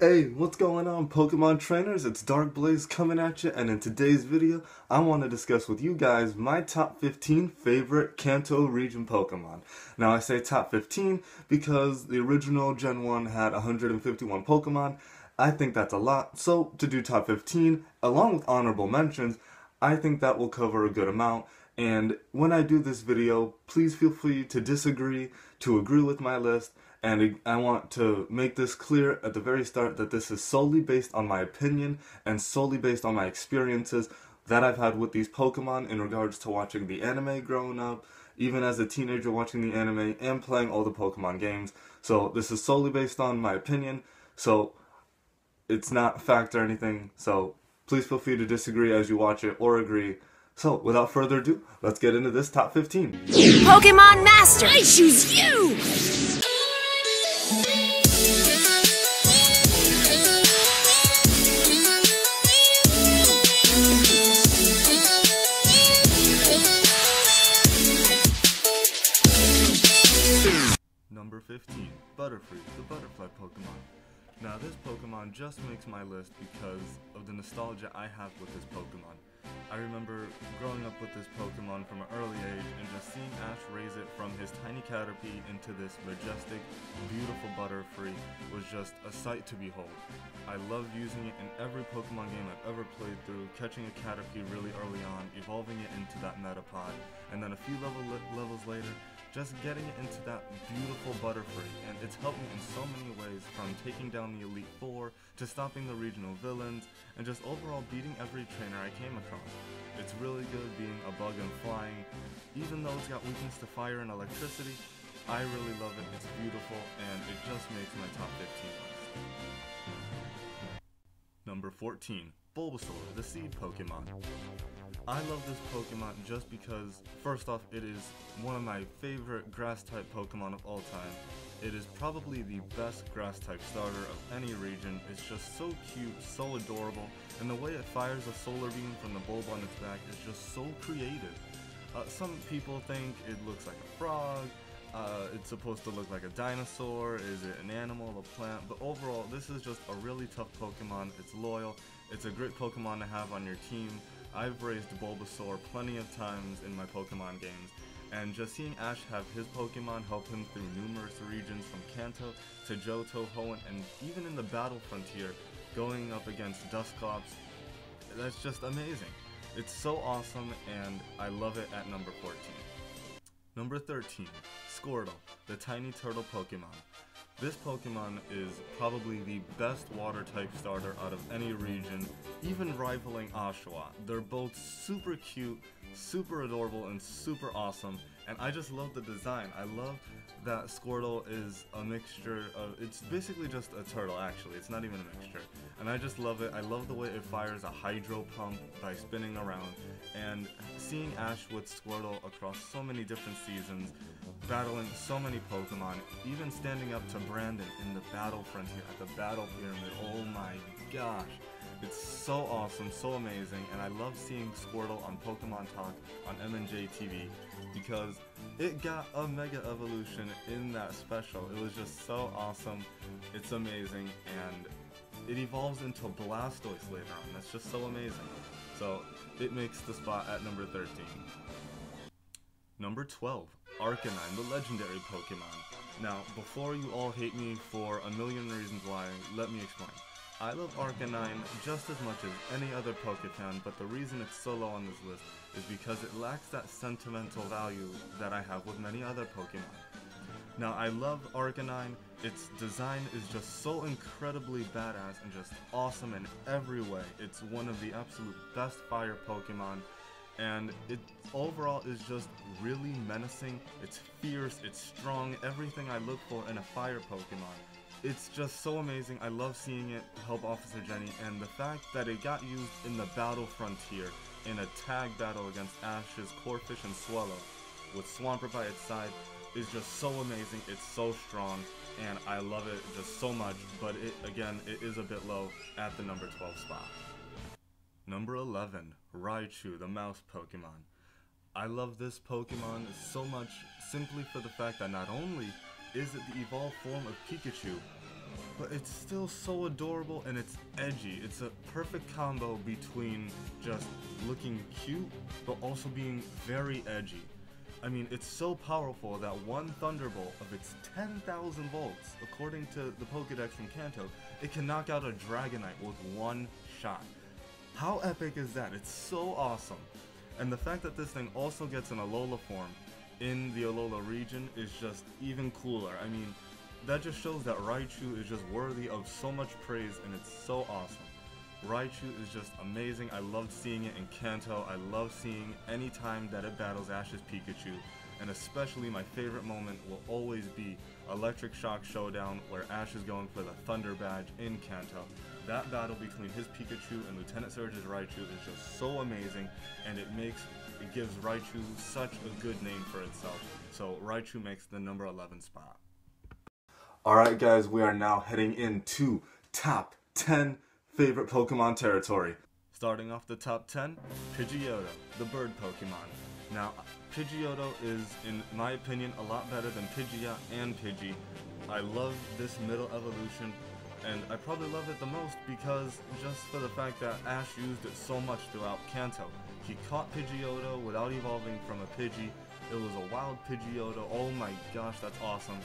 Hey, what's going on, Pokemon trainers? It's DarkBlaze coming at you, and in today's video, I want to discuss with you guys my top 15 favorite Kanto Region Pokemon. Now, I say top 15 because the original Gen 1 had 151 Pokemon. I think that's a lot, so to do top 15, along with honorable mentions, I think that will cover a good amount. And when I do this video, please feel free to disagree, to agree with my list, and I want to make this clear at the very start that this is solely based on my opinion and solely based on my experiences that I've had with these Pokemon in regards to watching the anime growing up, even as a teenager watching the anime and playing all the Pokemon games. So this is solely based on my opinion, so it's not fact or anything, so please feel free to disagree as you watch it or agree. So, without further ado, let's get into this top 15. Pokemon Master! I choose you! Number 15, Butterfree, the butterfly Pokemon. Now this Pokemon just makes my list because of the nostalgia I have with this Pokemon. I remember growing up with this Pokemon from an early age and just seeing Ash raise it from his tiny Caterpie into this majestic, beautiful Butterfree was just a sight to behold. I loved using it in every Pokemon game I've ever played through, catching a Caterpie really early on, evolving it into that Metapod, and then a few levels later, just getting it into that beautiful Butterfree, and it's helped me in so many ways, from taking down the Elite Four, to stopping the regional villains, and just overall beating every trainer I came across. It's really good being a bug and flying. Even though it's got weakness to fire and electricity, I really love it, it's beautiful, and it just makes my top 15 list. Number 14, Bulbasaur, the Seed Pokemon. I love this Pokemon just because, first off, it is one of my favorite grass-type Pokemon of all time. It is probably the best grass-type starter of any region. It's just so cute, so adorable, and the way it fires a solar beam from the bulb on its back is just so creative. Some people think it looks like a frog, it's supposed to look like a dinosaur, is it an animal, a plant, but overall, this is just a really tough Pokemon. It's loyal, it's a great Pokemon to have on your team. I've raised Bulbasaur plenty of times in my Pokemon games, and just seeing Ash have his Pokemon help him through numerous regions from Kanto to Johto, Hoenn, and even in the Battle Frontier, going up against Dusclops, that's just amazing. It's so awesome, and I love it at number 14. Number 13, Squirtle, the tiny turtle Pokemon. This Pokemon is probably the best water-type starter out of any region, even rivaling Oshawott. They're both super cute, super adorable, and super awesome, and I just love the design. I love that Squirtle is a mixture of, it's basically just a turtle actually, it's not even a mixture. And I just love it. I love the way it fires a hydro pump by spinning around, and seeing Ash with Squirtle across so many different seasons, battling so many Pokemon, even standing up to Brandon in the Battle Frontier at the Battle Pyramid, oh my gosh. It's so awesome, so amazing, and I love seeing Squirtle on Pokemon Talk on MNJ TV because it got a Mega Evolution in that special. It was just so awesome, it's amazing, and it evolves into Blastoise later on. That's just so amazing. So it makes the spot at number 13. Number 12, Arcanine, the legendary Pokemon. Now, before you all hate me for a million reasons why, let me explain. I love Arcanine just as much as any other Pokefan, but the reason it's so low on this list is because it lacks that sentimental value that I have with many other Pokemon. Now, I love Arcanine. Its design is just so incredibly badass and just awesome in every way. It's one of the absolute best fire Pokemon, and it overall is just really menacing. It's fierce, it's strong, everything I look for in a fire Pokemon. It's just so amazing. I love seeing it help Officer Jenny, and the fact that it got used in the Battle Frontier in a tag battle against Ash's Corphish and Swallow with Swampert by its side is just so amazing. It's so strong, and I love it just so much, but it is a bit low at the number 12 spot. Number 11, Raichu, the mouse Pokemon. I love this Pokemon so much simply for the fact that not only is it the evolved form of Pikachu, but it's still so adorable and it's edgy. It's a perfect combo between just looking cute, but also being very edgy. I mean, it's so powerful that one Thunderbolt of its 10,000 volts, according to the Pokédex from Kanto, it can knock out a Dragonite with one shot. How epic is that? It's so awesome. And the fact that this thing also gets an Alola form in the Alola region is just even cooler. I mean, that just shows that Raichu is just worthy of so much praise, and it's so awesome. Raichu is just amazing. I loved seeing it in Kanto. I love seeing any time that it battles Ash's Pikachu, and especially my favorite moment will always be Electric Shock Showdown, where Ash is going for the Thunder Badge in Kanto. That battle between his Pikachu and Lieutenant Surge's Raichu is just so amazing, and it gives Raichu such a good name for itself. So Raichu makes the number 11 spot. Alright guys, we are now heading into top 10 favorite Pokemon territory. Starting off the top 10, Pidgeotto, the bird Pokemon. Now, Pidgeotto is, in my opinion, a lot better than Pidgeot and Pidgey. I love this middle evolution, and I probably love it the most because just for the fact that Ash used it so much throughout Kanto. He caught Pidgeotto without evolving from a Pidgey. It was a wild Pidgeotto. Oh my gosh, that's awesome.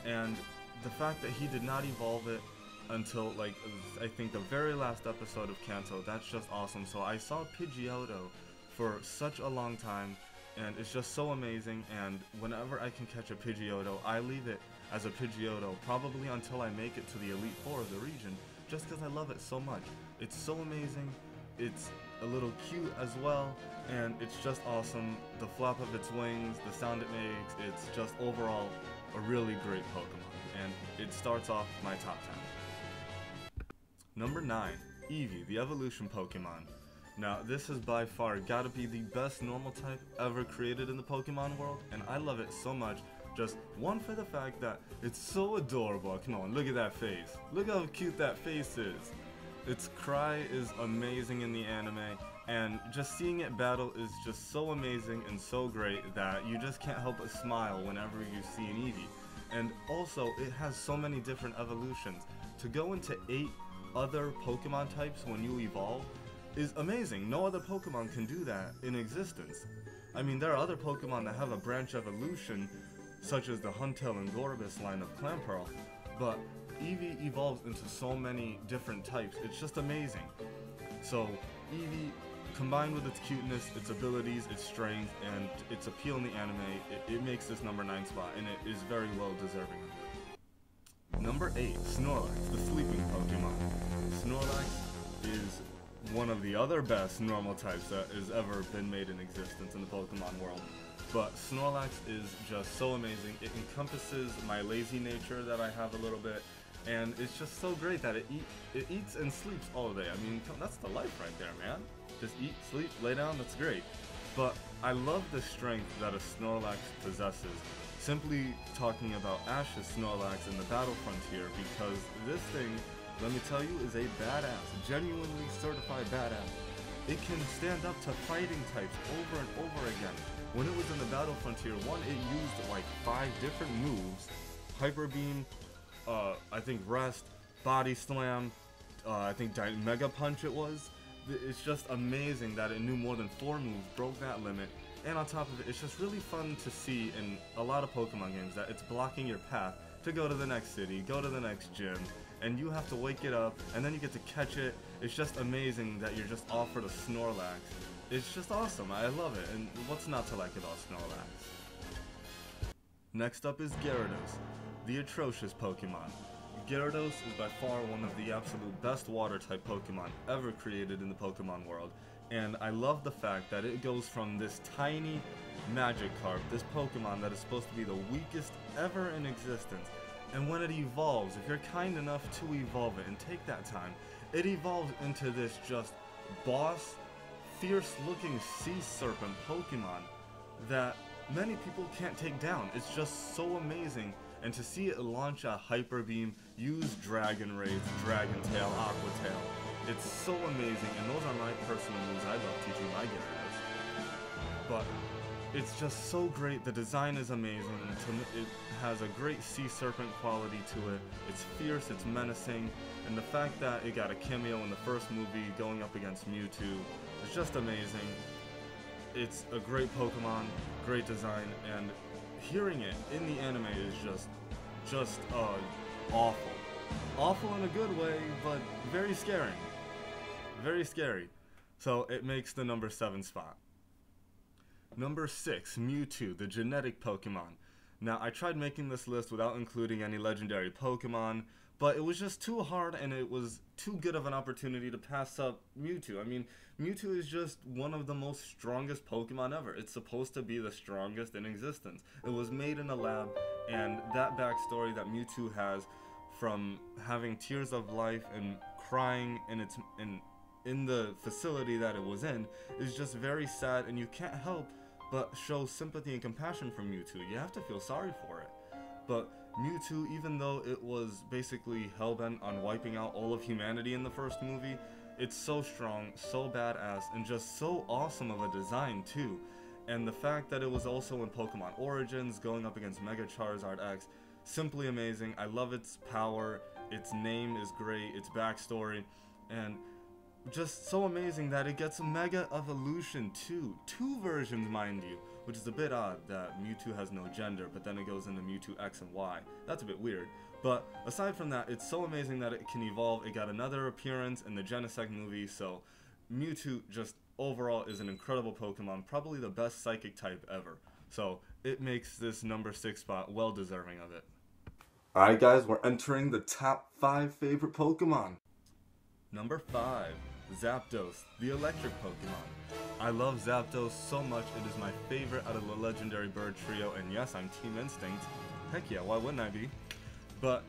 And the fact that he did not evolve it until, like, I think the very last episode of Kanto, that's just awesome. So I saw Pidgeotto for such a long time, and it's just so amazing, and whenever I can catch a Pidgeotto, I leave it as a Pidgeotto, probably until I make it to the Elite Four of the region, just because I love it so much. It's so amazing, it's a little cute as well, and it's just awesome. The flap of its wings, the sound it makes, it's just overall a really great Pokemon, and it starts off my top 10. Number 9, Eevee, the evolution Pokemon. Now, this has by far gotta be the best normal type ever created in the Pokemon world, and I love it so much. Just one, for the fact that it's so adorable. Come on, look at that face. Look how cute that face is. Its cry is amazing in the anime, and just seeing it battle is just so amazing and so great that you just can't help but smile whenever you see an Eevee. And also, it has so many different evolutions. To go into 8 other Pokemon types when you evolve is amazing. No other Pokemon can do that in existence. I mean, there are other Pokemon that have a branch evolution, such as the Huntail and Gorbis line of Clamperl, but Eevee evolves into so many different types. It's just amazing. So Eevee, combined with its cuteness, its abilities, its strength, and its appeal in the anime, it makes this number 9 spot, and it is very well deserving of it. Number 8, Snorlax, the sleeping Pokemon. Snorlax is one of the other best normal types that has ever been made in existence in the Pokemon world. But Snorlax is just so amazing. It encompasses my lazy nature that I have a little bit, and it's just so great that it eats and sleeps all day. I mean, that's the life right there, man. Just eat, sleep, lay down, that's great. But I love the strength that a Snorlax possesses. Simply talking about Ash's Snorlax in the Battle Frontier, because this thing, let me tell you, is a badass, genuinely certified badass. It can stand up to fighting types over and over again. When it was in the Battle Frontier 1, it used like 5 different moves. Hyper Beam, I think Rest, Body Slam, I think Mega Punch it was. It's just amazing that it knew more than 4 moves, broke that limit. And on top of it, it's just really fun to see in a lot of Pokemon games that it's blocking your path to go to the next city, go to the next gym, and you have to wake it up, and then you get to catch it. It's just amazing that you're just offered a Snorlax. It's just awesome. I love it, and what's not to like about Snorlax? Next up is Gyarados, the atrocious Pokemon. Gyarados is by far one of the absolute best water-type Pokemon ever created in the Pokemon world, and I love the fact that it goes from this tiny Magikarp, this Pokemon that is supposed to be the weakest ever in existence, and when it evolves, if you're kind enough to evolve it and take that time, it evolves into this just boss, fierce-looking sea serpent Pokemon that many people can't take down. It's just so amazing, and to see it launch a Hyper Beam, use Dragon Rage, Dragon Tail, Aqua Tail, it's so amazing, and those are my personal moves I love teaching my Gyarados. But it's just so great. The design is amazing. It has a great sea serpent quality to it. It's fierce, it's menacing, and the fact that it got a cameo in the first movie going up against Mewtwo is just amazing. It's a great Pokemon, great design, and hearing it in the anime is just awful. Awful in a good way, but very scary. Very scary. So it makes the number 7 spot. Number 6, Mewtwo, the genetic Pokemon. Now, I tried making this list without including any legendary Pokemon, but it was just too hard and it was too good of an opportunity to pass up Mewtwo. I mean, Mewtwo is just one of the most strongest Pokemon ever. It's supposed to be the strongest in existence. It was made in a lab, and that backstory that Mewtwo has from having tears of life and crying in the facility that it was in is just very sad, and you can't help but show sympathy and compassion for Mewtwo. You have to feel sorry for it. But Mewtwo, even though it was basically hellbent on wiping out all of humanity in the first movie, it's so strong, so badass, and just so awesome of a design too. And the fact that it was also in Pokemon Origins going up against Mega Charizard X, simply amazing. I love its power, its name is great, its backstory, and just so amazing that it gets a Mega Evolution too. 2 versions, mind you, which is a bit odd that Mewtwo has no gender, but then it goes into Mewtwo X and Y. That's a bit weird. But aside from that, it's so amazing that it can evolve. It got another appearance in the Genesect movie, so Mewtwo just overall is an incredible Pokemon, probably the best psychic type ever. So it makes this number 6 spot well deserving of it. Alright guys, we're entering the top 5 favorite Pokemon. Number 5, Zapdos, the electric Pokemon. I love Zapdos so much, it is my favorite out of the legendary bird trio, and yes, I'm Team Instinct. Heck yeah, why wouldn't I be? But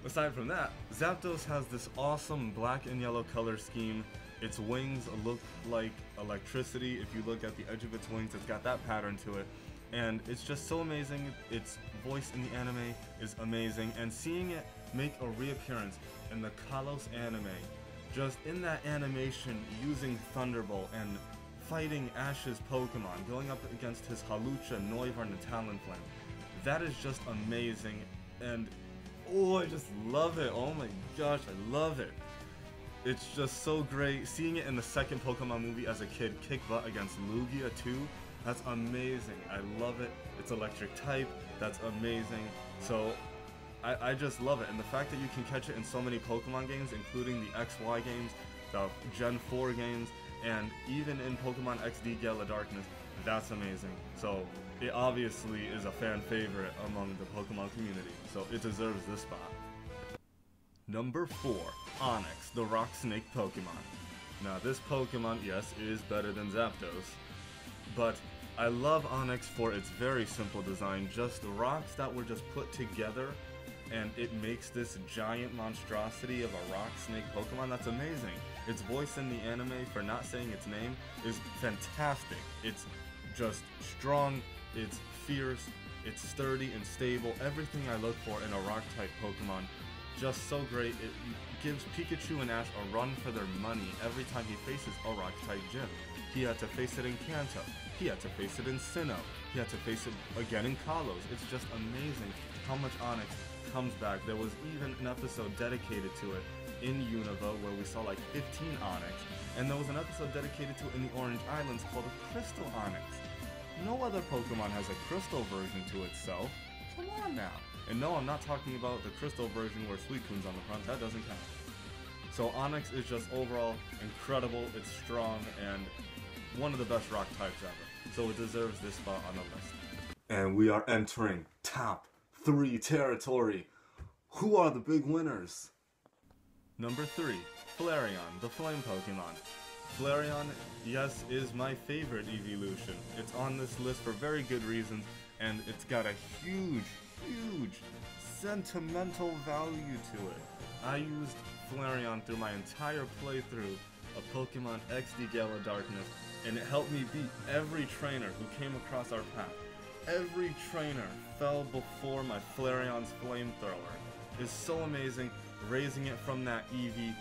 aside from that, Zapdos has this awesome black and yellow color scheme. Its wings look like electricity. If you look at the edge of its wings, it's got that pattern to it. And it's just so amazing. Its voice in the anime is amazing, and seeing it make a reappearance in the Kalos anime, just in that animation using Thunderbolt and fighting Ash's Pokemon, going up against his Hawlucha, Noivern, and Talonflame. That is just amazing, and oh, I just love it. Oh my gosh, I love it. It's just so great. Seeing it in the second Pokemon movie as a kid kick butt against Lugia too, that's amazing. I love it. It's electric type, that's amazing. So I just love it, and the fact that you can catch it in so many Pokemon games, including the XY games, the Gen 4 games, and even in Pokemon XD Gala Darkness, that's amazing. So it obviously is a fan favorite among the Pokemon community, so it deserves this spot. Number 4, Onix, the rock snake Pokemon. Now this Pokemon, yes, is better than Zapdos, but I love Onix for its very simple design, just the rocks that were just put together, and it makes this giant monstrosity of a rock snake Pokemon. That's amazing. Its voice in the anime, for not saying its name, is fantastic. It's just strong, it's fierce, it's sturdy and stable, everything I look for in a rock type Pokemon. Just so great. It gives Pikachu and Ash a run for their money every time he faces a rock type gym. He had to face it in Kanto, he had to face it in Sinnoh, he had to face it again in Kalos. It's just amazing how much Onix comes back. There was even an episode dedicated to it in Unova where we saw like 15 Onix, and there was an episode dedicated to it in the Orange Islands called a Crystal Onix. No other Pokemon has a crystal version to itself. Come on now. And no, I'm not talking about the crystal version where Suicune's on the front. That doesn't count. So Onix is just overall incredible. It's strong and one of the best rock types ever. So it deserves this spot on the list. And we are entering top 3 territory. Who are the big winners? Number 3, Flareon, the flame Pokemon. Flareon, yes, is my favorite evolution. It's on this list for very good reasons, and it's got a huge sentimental value to it. I used Flareon through my entire playthrough of Pokemon XD Gala Darkness, and it helped me beat every trainer who came across our path. Every trainer fell before my Flareon's flamethrower. It's so amazing, raising it from that Eevee,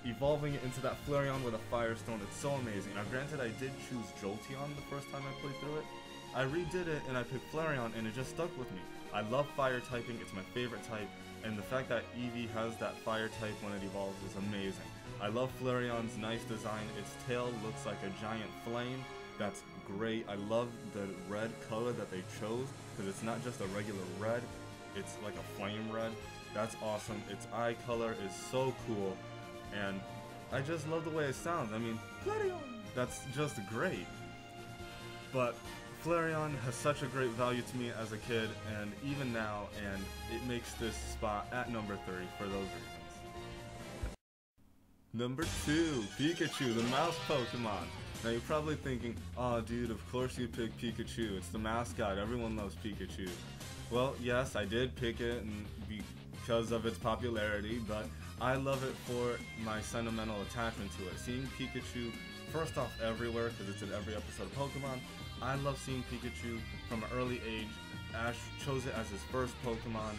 evolving it into that Flareon with a Firestone. It's so amazing. Now granted, I did choose Jolteon the first time I played through it, I redid it and I picked Flareon and it just stuck with me. I love fire typing, it's my favorite type, and the fact that Eevee has that fire type when it evolves is amazing. I love Flareon's nice design. Its tail looks like a giant flame. That's great. I love the red color that they chose because it's not just a regular red, it's like a flame red. That's awesome. Its eye color is so cool, and I just love the way it sounds. I mean, Flareon! That's just great. But Flareon has such a great value to me as a kid, and even now, and it makes this spot at number 3 for those reasons. Number 2, Pikachu, the mouse Pokemon. Now you're probably thinking, oh dude, of course you picked Pikachu, it's the mascot, everyone loves Pikachu. Well, yes, I did pick it and because of its popularity, but I love it for my sentimental attachment to it. Seeing Pikachu, first off, everywhere, because it's in every episode of Pokemon. I love seeing Pikachu from an early age. Ash chose it as his first Pokemon.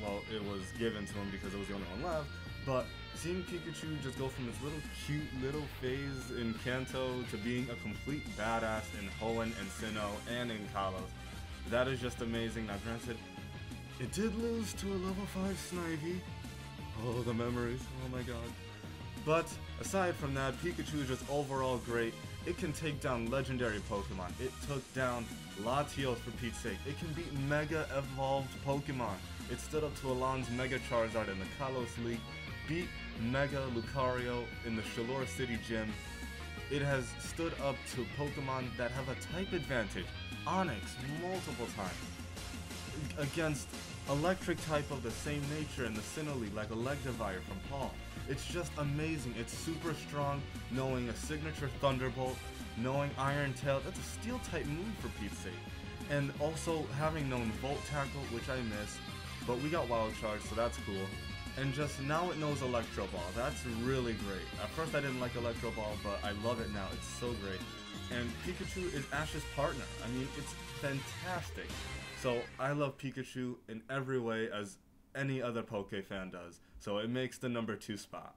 Well, it was given to him because it was the only one left, but seeing Pikachu just go from this little cute little phase in Kanto to being a complete badass in Hoenn and Sinnoh and in Kalos, that is just amazing. Now granted, it did lose to a level 5 Snivy. Oh, the memories, oh my god. But aside from that, Pikachu is just overall great. It can take down legendary Pokemon. It took down Latios for Pete's sake. It can beat Mega Evolved Pokemon. It stood up to Alon's Mega Charizard in the Kalos League, beat Mega Lucario in the Shalor City Gym. It has stood up to Pokemon that have a type advantage, Onix, multiple times, against electric type of the same nature in the Sinnoh League, like Electivire from Paul. It's just amazing. It's super strong, knowing a signature Thunderbolt, knowing Iron Tail. That's a Steel type move for Pete's sake. And also having known Volt Tackle, which I missed, but we got Wild Charge, so that's cool. And just now it knows Electro Ball. That's really great. At first I didn't like Electro Ball, but I love it now. It's so great. And Pikachu is Ash's partner. I mean, it's fantastic. So I love Pikachu in every way as any other Poke fan does. So it makes the number 2 spot.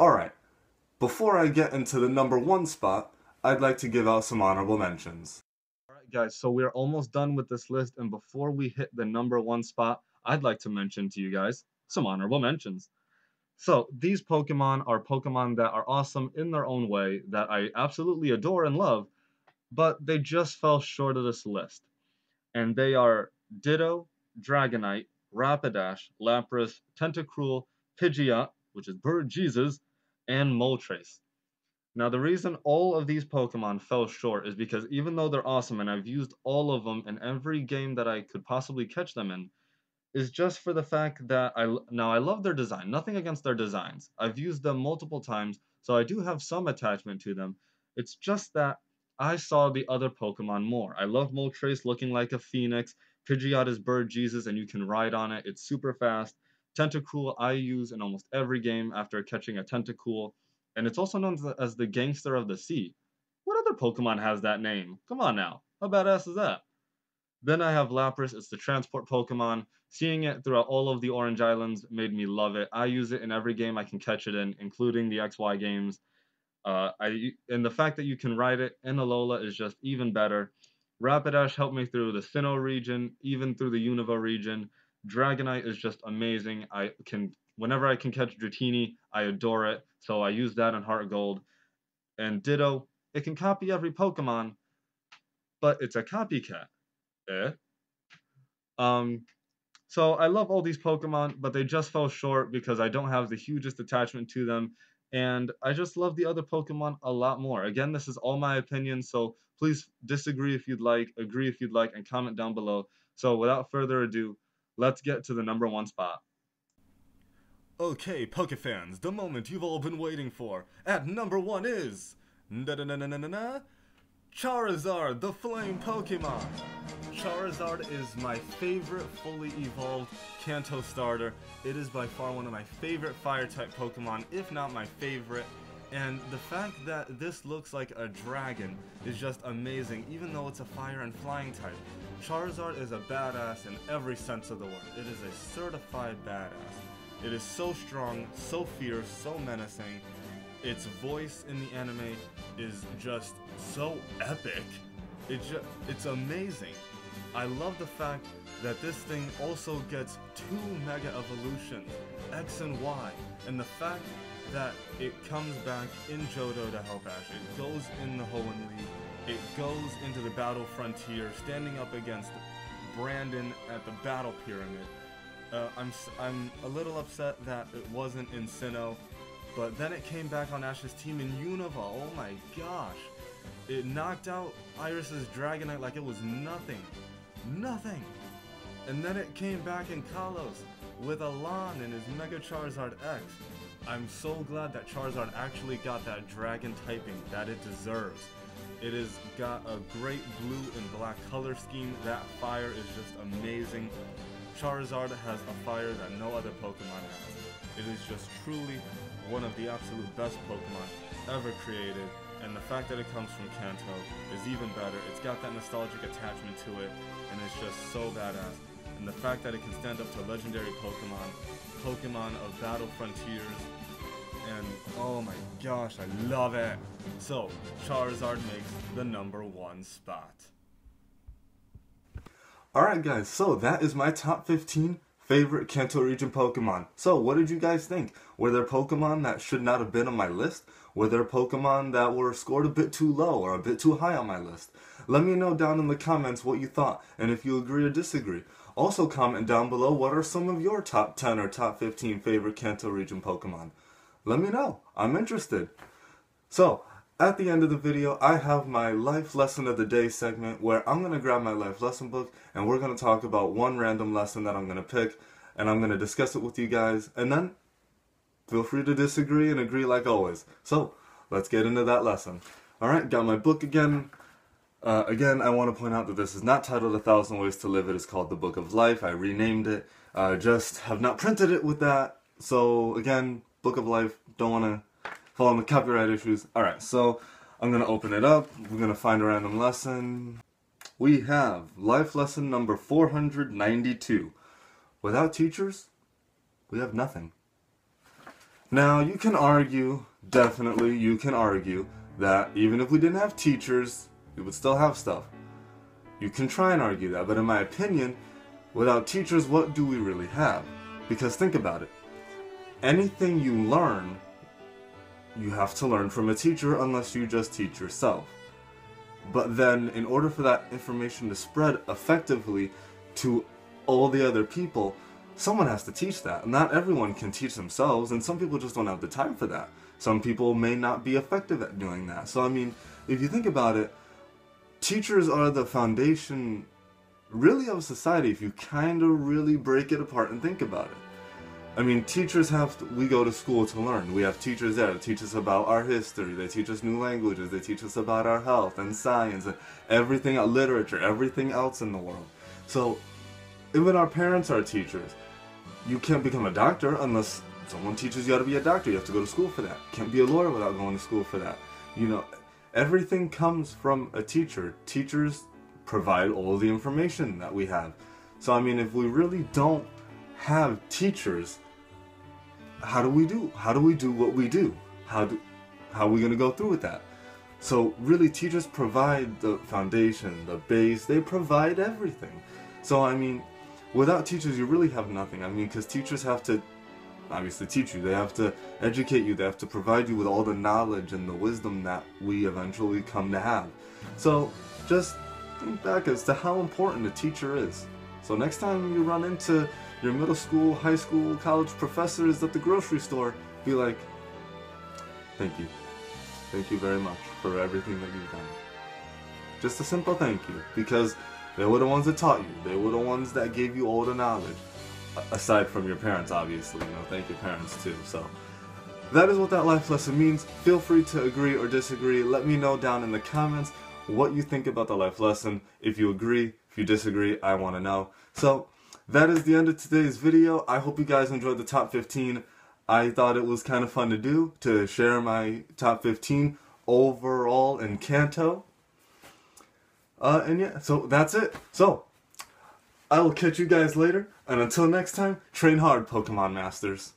Alright, before I get into the number 1 spot, I'd like to give out some honorable mentions. Alright guys, so we're almost done with this list, and before we hit the number 1 spot, I'd like to mention to you guys some honorable mentions. So these Pokemon are Pokemon that are awesome in their own way, that I absolutely adore and love, but they just fell short of this list. And they are Ditto, Dragonite, Rapidash, Lapras, Tentacruel, Pidgeot, which is Bird Jesus, and Moltres. Now the reason all of these Pokemon fell short is because even though they're awesome and I've used all of them in every game that I could possibly catch them in, is just for the fact that I love their design. Nothing against their designs. I've used them multiple times, so I do have some attachment to them. It's just that I saw the other Pokemon more. I love Moltres looking like a phoenix. Pidgeot is Bird Jesus and you can ride on it. It's super fast. Tentacruel I use in almost every game after catching a Tentacruel. And it's also known as the Gangster of the Sea. What other Pokemon has that name? Come on now. How badass is that? Then I have Lapras. It's the transport Pokemon. Seeing it throughout all of the Orange Islands made me love it. I use it in every game I can catch it in, including the XY games. And the fact that you can ride it in Alola is just even better. Rapidash helped me through the Sinnoh region, even through the Unova region. Dragonite is just amazing. Whenever I can catch Dratini, I adore it. So I use that in Heart Gold. And Ditto, it can copy every Pokemon, but it's a copycat. So I love all these Pokemon, but they just fell short because I don't have the hugest attachment to them. And I just love the other Pokemon a lot more. Again, this is all my opinion, so please disagree if you'd like, agree if you'd like, and comment down below. So without further ado, let's get to the number 1 spot. Okay, Pokefans, the moment you've all been waiting for. At number 1 is... Charizard, the Flame Pokemon! Charizard is my favorite fully evolved Kanto starter. It is by far one of my favorite Fire-type Pokemon, if not my favorite. And the fact that this looks like a dragon is just amazing, even though it's a fire and flying type. Charizard is a badass in every sense of the word. It is a certified badass. It is so strong, so fierce, so menacing. Its voice in the anime is just so epic. It's amazing. I love the fact that this thing also gets 2 Mega Evolutions, X and Y, and the fact that it comes back in Johto to help Ash. It goes in the Hoenn League, it goes into the Battle Frontier, standing up against Brandon at the Battle Pyramid. I'm a little upset that it wasn't in Sinnoh, but then it came back on Ash's team in Unova. Oh my gosh. It knocked out Iris's Dragonite like it was nothing. Nothing! And then it came back in Kalos with Alon and his Mega Charizard X. I'm so glad that Charizard actually got that dragon typing that it deserves. It has got a great blue and black color scheme. That fire is just amazing. Charizard has a fire that no other Pokemon has. It is just truly one of the absolute best Pokemon ever created, and the fact that it comes from Kanto is even better. It's got that nostalgic attachment to it, and it's just so badass. And the fact that it can stand up to legendary Pokemon of Battle Frontiers, and oh my gosh, I love it! So, Charizard makes the #1 spot. Alright guys, so that is my top 15 favorite Kanto Region Pokemon. So, what did you guys think? Were there Pokemon that should not have been on my list? Were there Pokemon that were scored a bit too low or a bit too high on my list? Let me know down in the comments what you thought, and if you agree or disagree. Also comment down below what are some of your top 10 or top 15 favorite Kanto Region Pokemon. Let me know. I'm interested. So, at the end of the video, I have my Life Lesson of the Day segment where I'm going to grab my life lesson book and we're going to talk about one random lesson that I'm going to pick, and I'm going to discuss it with you guys, and then feel free to disagree and agree like always. So, let's get into that lesson. Alright, got my book again. Again, I want to point out that this is not titled 1,000 Ways to Live. It is called The Book of Life. I renamed it. Just have not printed it with that. So, again, Book of Life. Don't want to fall into copyright issues. Alright, so I'm going to open it up. We're going to find a random lesson. We have life lesson number 492. Without teachers, we have nothing. Now, you can argue, definitely you can argue, that even if we didn't have teachers, we would still have stuff. You can try and argue that, but in my opinion, without teachers, what do we really have? Because think about it. Anything you learn, you have to learn from a teacher unless you just teach yourself. But then, in order for that information to spread effectively to all the other people, someone has to teach that. Not everyone can teach themselves, and some people just don't have the time for that. Some people may not be effective at doing that. So, I mean, if you think about it, teachers are the foundation, really, of society, if you kind of really break it apart and think about it. I mean, teachers we go to school to learn. We have teachers there to teach us about our history. They teach us new languages. They teach us about our health and science and everything, literature, everything else in the world. So, even our parents are teachers. You can't become a doctor unless someone teaches you how to be a doctor. You have to go to school for that. You can't be a lawyer without going to school for that. You know, everything comes from a teacher. Teachers provide all the information that we have. So, I mean, if we really don't have teachers, how do we do what we do? How are we going to go through with that? So really, teachers provide the foundation, the base. They provide everything. So I mean, without teachers, you really have nothing. I mean, because teachers have to obviously teach you. They have to educate you. They have to provide you with all the knowledge and the wisdom that we eventually come to have. So just think back as to how important a teacher is. So next time you run into your middle school, high school, college professors at the grocery store, be like, thank you. Thank you very much for everything that you've done. Just a simple thank you, because they were the ones that taught you. They were the ones that gave you all the knowledge. Aside from your parents, obviously, you know, thank your parents too. So that is what that life lesson means. Feel free to agree or disagree. Let me know down in the comments what you think about the life lesson. If you agree, if you disagree, I want to know. So that is the end of today's video. I hope you guys enjoyed the top 15. I thought it was kind of fun to do, to share my top 15 overall in Kanto. And yeah, so that's it. So, I will catch you guys later, and until next time, train hard, Pokemon Masters.